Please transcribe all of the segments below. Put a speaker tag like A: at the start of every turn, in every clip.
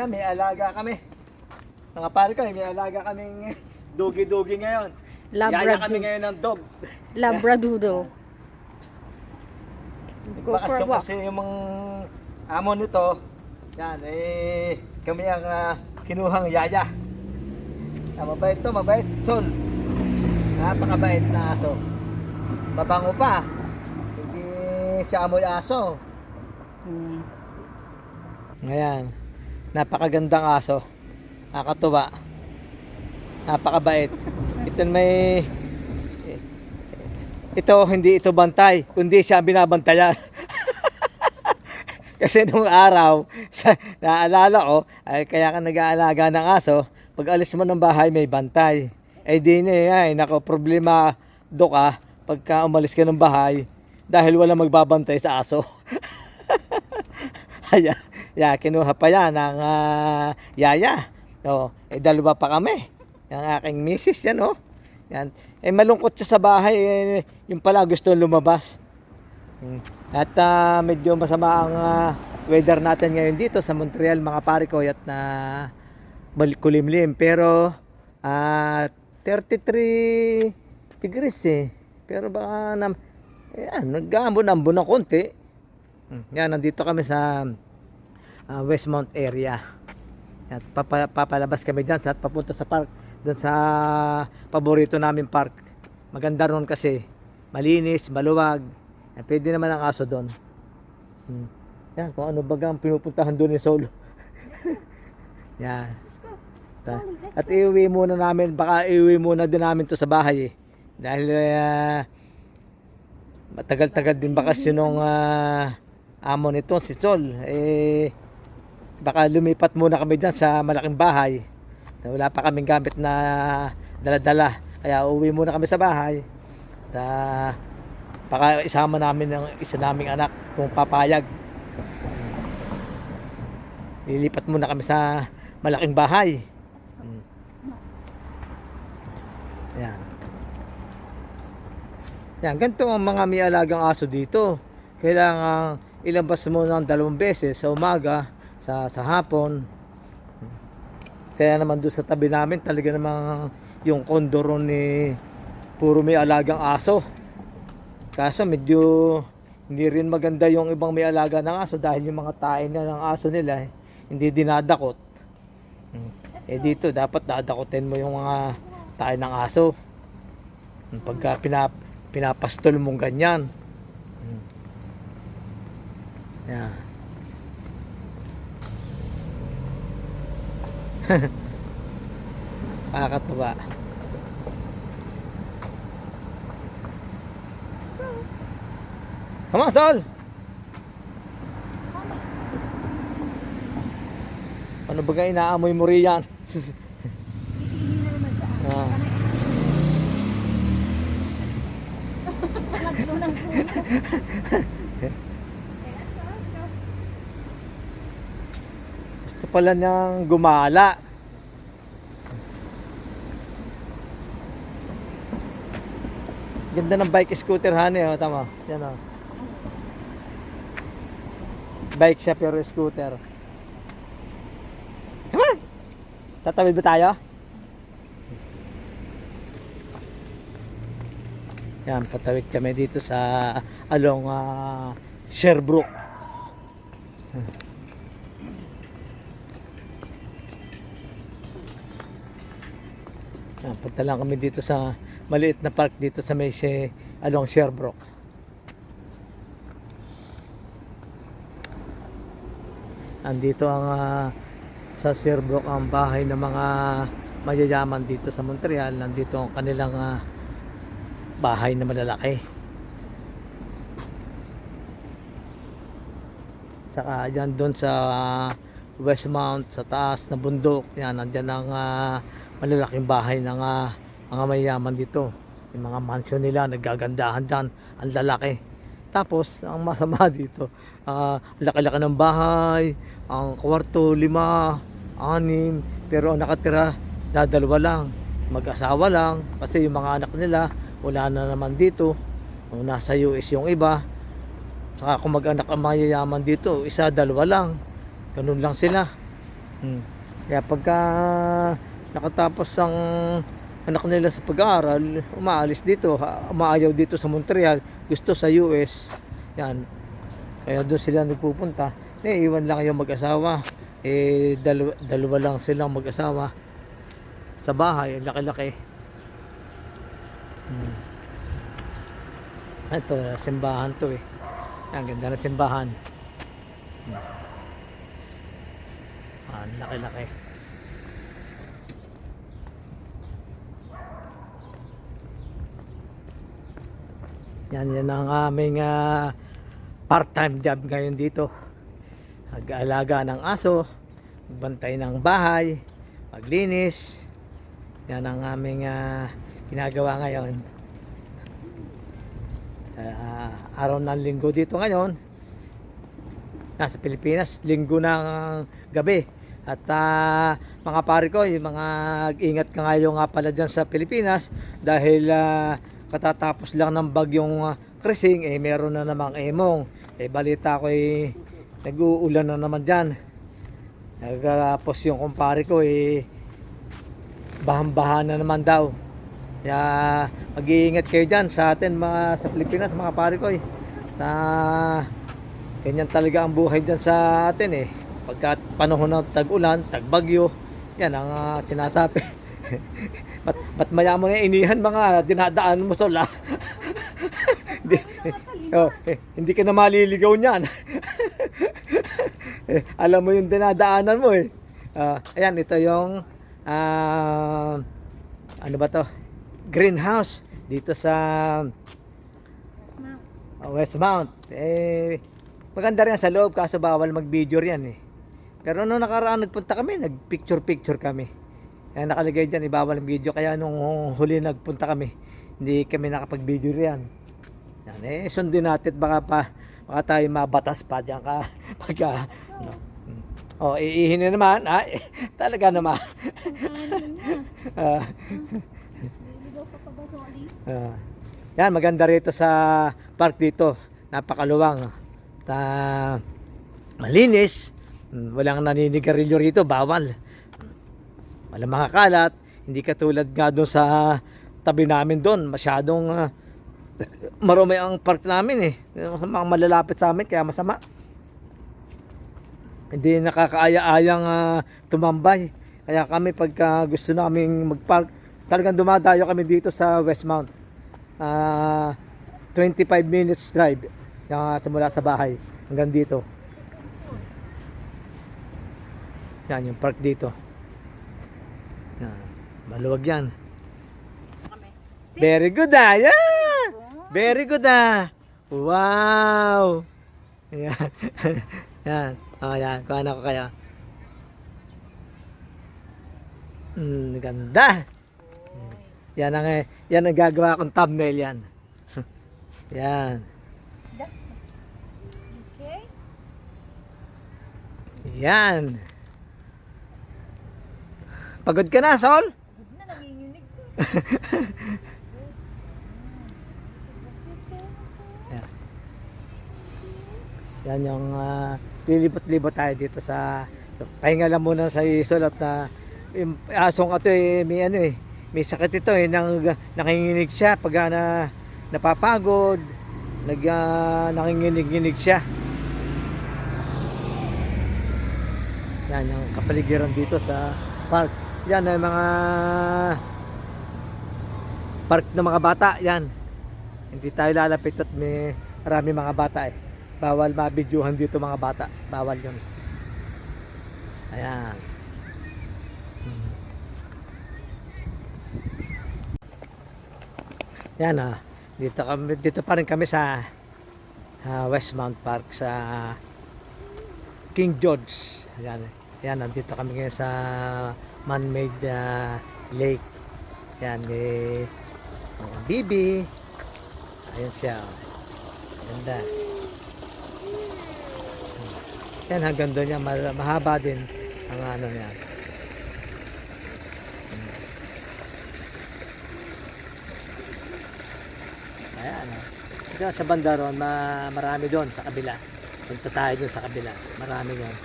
A: Yan, may alaga kami. Mga pare ko, may alaga kaming dugi-dugi ngayon. Yaya kami ngayon ng dog.
B: Labradoodle. Go for a
A: Bakasyon
B: walk.
A: kasi yung mga amo nito. Yan, kami ang kinuhang yaya. Mabait to, mabait. Sol. Napakabait na aso. Mabango pa. Hindi siya amoy aso. Ngayon, napakagandang aso. Nakakatuwa. Napakabait. Ito hindi ito bantay, kundi siya binabantayan. Kasi nung araw, naalala ko, ay kaya ka nag-aalaga ng aso, pag alis mo ng bahay may bantay. Di niya, nako problema do ka pagka umalis ka ng bahay dahil wala magbabantay sa aso. Kinuha pa yan ng yaya. Dalawa pa kami. Yung aking misis yan, Yan. Malungkot siya sa bahay. Yung pala gusto lumabas. At medyo masama ang weather natin ngayon dito sa Montreal, mga pare ko. At kulimlim. Pero 33 degrees Pero baka nag-ambon-ambon ng konti. Yan, nandito kami sa Westmount area. At papalabas kami dyan at papunta sa park. Doon sa paborito namin park. Maganda ron kasi. Malinis, maluwag. Pwede naman ang aso doon. Yan, kung ano bagang pinupuntahan doon ni Solo. Yan. At iuwi muna namin. Baka iuwi muna din namin to sa bahay Dahil matagal-tagal din bakasyon nung amo nito, si Sol. Baka lumipat muna kami dyan sa malaking bahay. Wala pa kaming gamit na dala-dala. Kaya uwi muna kami sa bahay. Baka isama namin ang isa naming anak kung papayag. Lilipat muna kami sa malaking bahay. Yan. Yan, ganito ang mga may alagang aso dito. Kailangan ilabas mo ng 2 beses sa umaga, sa hapon. Kaya naman doon sa tabi namin talaga namang yung kondo ron puro may alagang aso. Kaso medyo hindi rin maganda yung ibang may alaga ng aso dahil yung mga tae na ng aso nila hindi dinadakot. Dito dapat dadakotin mo yung mga tae ng aso. Pagka pinapastol mong ganyan. Yan. Nakakatuwa. Come on, Sol! Ano ba nga inaamoy mo riyan? Gusto pala niyang gumala. Ganda ng bike scooter, honey, tama. Yan, bike siya pero scooter. Come on! Tatawid ba tayo? Yan, patawid kami dito sa along Sherbrooke. Yan, punta lang kami dito sa maliit na park dito sa may along Sherbrooke. Andito ang sa Sherbrooke ang bahay ng mga mayayaman dito sa Montreal. Nandito ang kanilang bahay na malalaki. Saka yan doon sa Westmount, sa taas na bundok, yan, nandyan ang malalaking bahay ng mga mayayaman dito. Yung mga mansion nila, nagagandahan dyan, ang lalaki. Tapos, ang masama dito, laki-laki ng bahay, ang kwarto, 5, 6, pero ang nakatira, dadalwa lang, mag-asawa lang, kasi yung mga anak nila, wala na naman dito, nasa US yung iba. Saka kung mag-anak ang mayayaman dito, 1, 2 lang, ganun lang sila. Hmm. Kaya pagka nakatapos ang anak nila sa pag-aaral, umaalis dito, umaayaw dito sa Montreal, gusto sa US. Yan. Kaya doon sila nagpupunta. Iwan lang yung mag-asawa. Dalawa lang silang mag-asawa sa bahay, laki-laki. Hmm. Ito, simbahan to eh. Ang ganda ng simbahan. Laki-laki. Yan ang aming part-time job ngayon dito. Mag-aalaga ng aso, magbantay ng bahay, maglinis. Yan ang aming ginagawa ngayon. Araw ng linggo dito ngayon. Nasa Pilipinas, linggo ng gabi. At mga pare ko, yung mga ingat ka ngayon nga pala dyan sa Pilipinas dahil katatapos lang ng bagyong Krising, meron na namang emong. Balita ko nag-uulan na naman dyan. Tapos yung kumpare ko bahang-baha na naman daw. Kaya mag-iingat kayo dyan sa atin sa Pilipinas, mga pare ko ganyan talaga ang buhay dyan sa atin pagka panahon ng tag-ulan, tag-bagyo, yan ang sinasabi. ba't mayaman na inihan mga dinadaan mo tol hindi ka na maliligaw niyan. Alam mo yung dinadaanan mo ayan, ito yung ano ba to, greenhouse dito sa Westmount. Maganda rin sa loob kaso bawal mag-video riyan pero nung nakaraan nagpunta kami, nag-picture kami. Nakalagay dyan, bawal ang video. Kaya nung huli nagpunta kami, hindi kami nakapag-video riyan. Yan, sundin natin baka tayo mabatas pa dyan ka pagka iihin na naman talaga naman. Yan, maganda rito sa park dito, napakaluwang, malinis, walang naninigarilyo rito, bawal, walang mga kalat, hindi katulad nga doon sa tabi namin doon, masyadong marumi ang park namin mga malalapit sa amin kaya masama, hindi nakakaaya-ayang tumambay. Kaya kami pagka gusto naming magpark, talagang dumadayo kami dito sa Westmount. 25 minutes drive simula sa bahay hanggang dito. Yan yung park dito. Yan, maluwag yan. Very good yeah! Very good wow. Yan. Yan. Yan, kuha na ko kaya. Ganda. Yan ang gagawa kong thumbnail yan. Yan.
B: Okay.
A: Yan. Pagod ka na, Sol?
B: Pagod na, nanginginig ko.
A: Yan yung lilibot-libot tayo dito sa pahinga lang muna sa isol at yung asong ito may sakit ito nanginginig siya pag napapagod, nanginginig siya. Yan yung kapaligiran dito sa park. Yan ay mga park ng mga bata yan. Hindi tayo lalapit at may marami mga bata bawal mabidyohan dito mga bata, bawal yun. Ayan. Yan dito pa rin kami sa Westmount Park sa King George. Yan, nandito kami ngayon sa man-made lake. Yan, Bibi. Ayun siya. Ganda. Yan, hanggang doon yan, mahaba din ang ano niya. Ayan, ito sa banda ron, marami doon sa kabila. Punta tayo doon sa kabila, marami doon.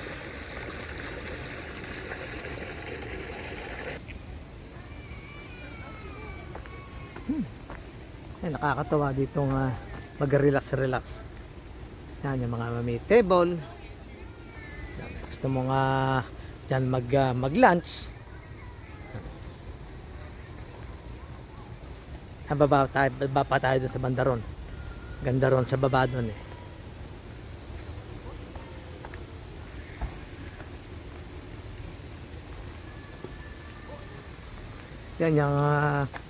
A: Ay, nakakatawa dito nga mag-relax. Yan, yung mga may table. Yan, gusto mo nga dyan mag-lunch. Baba pa tayo dun sa bandaron. Ganda ron sa baba dun eh. Yan yung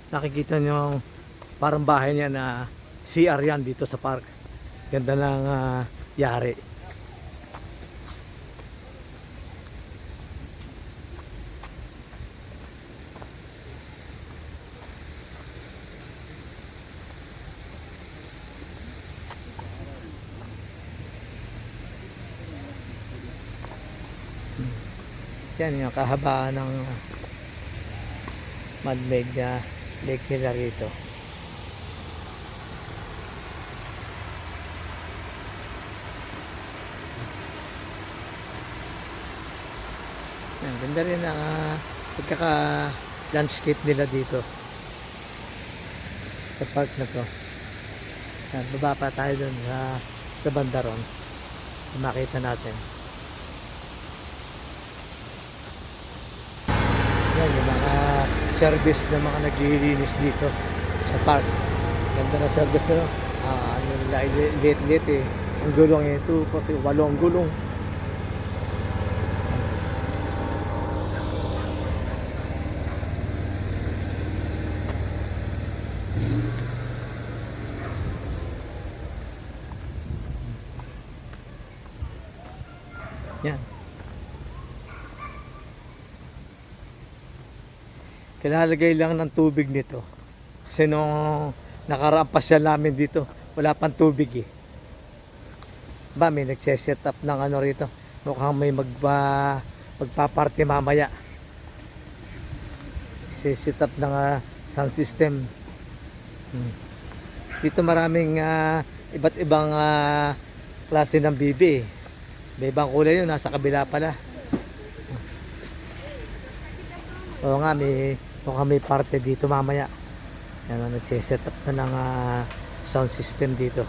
A: nakikita nyo parang bahay niya na CR yan dito sa park. Ganda ng yari. Yan yung kahabaan ng man-made lake nila rito. Yan, ganda rin ang pagkaka-landscape nila dito sa park na to. Yan, baba pa tayo dun sa bandaron. Makita natin. Yan, yung mga service ng mga naglilinis dito sa park. Ganda na service na, ano nila, liit eh. Ang gulong ito, pati 8 gulong. Yan. Kinalagay lang ng tubig nito. Kasi nung nakaraang pasyal namin dito, wala pang tubig eh. Ba, may nagse-set up ng ano rito. Mukhang may magpa-party mamaya. Set up ng sound system. Dito maraming iba't ibang klase ng bibi eh. May ibang kulay yun, nasa kabila pala. Oo nga, mukhang may parte dito mamaya. Yan, nagse-set up na ng sound system dito.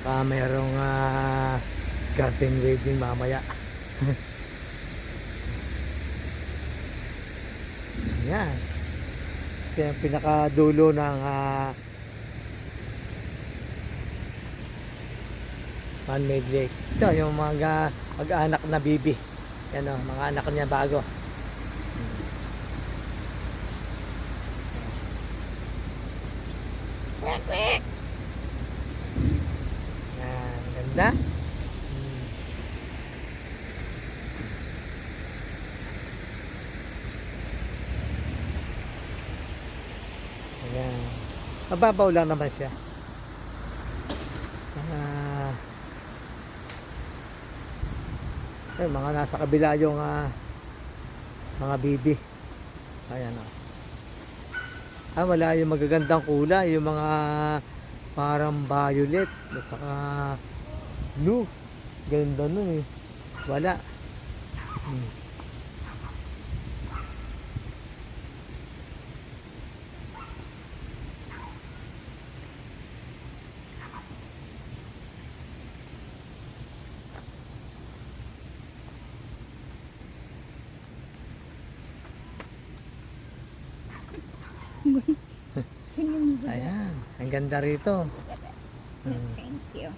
A: Saka mayroong garden wedding mamaya. Yan. Ito yung pinakadulo ng man-made lake. Ito yung mga mag-anak na bibi. Yan o, mga anak niya bago. Yan, ganda. Ayan. Mababaw lang naman siya. Mga nasa kabila yung mga bibi. Ayan o. Wala yung magagandang kulay, yung mga parang violet at saka blue. Ganda nun eh. Wala. Ayan, ang ganda rito.
B: Thank you.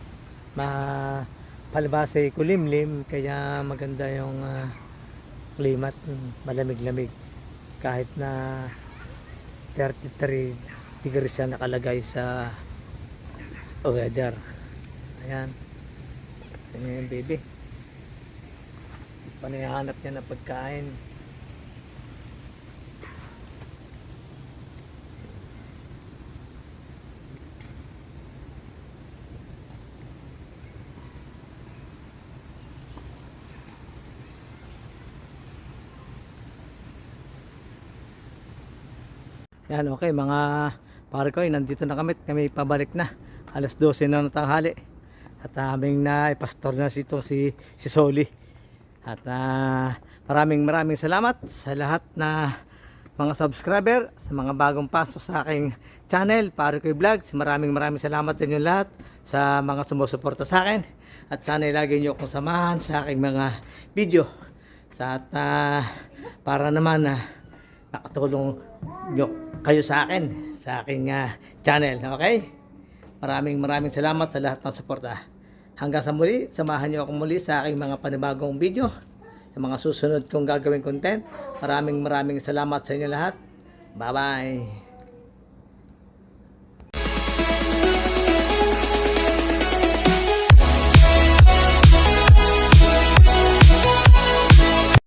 A: Palibasa kulimlim, kaya maganda yung klimat, malamig-lamig. Kahit na 33 degrees siya nakalagay sa weather. Ayan. Ayan yung baby. Panahanap niya ng pagkain. Yan, okay mga pare ko, nandito na kami pabalik na. Alas 12 na ng tanghali. At aming na ipastor na si Soli. At Maraming salamat sa lahat na mga subscriber, sa mga bagong pasok sa aking channel, Pare Koy Vlogs. Maraming salamat sa inyo lahat sa mga sumusuporta sa akin. At sana lagi nyo akong samahan sa aking mga video. At para naman nakatulong nyo kayo sa akin, sa aking channel. Okay? Maraming salamat sa lahat ng suporta. Hanggang sa muli, samahan nyo ako muli sa aking mga panibagong video, sa mga susunod kong gagawing content. Maraming salamat sa inyo lahat. Bye bye.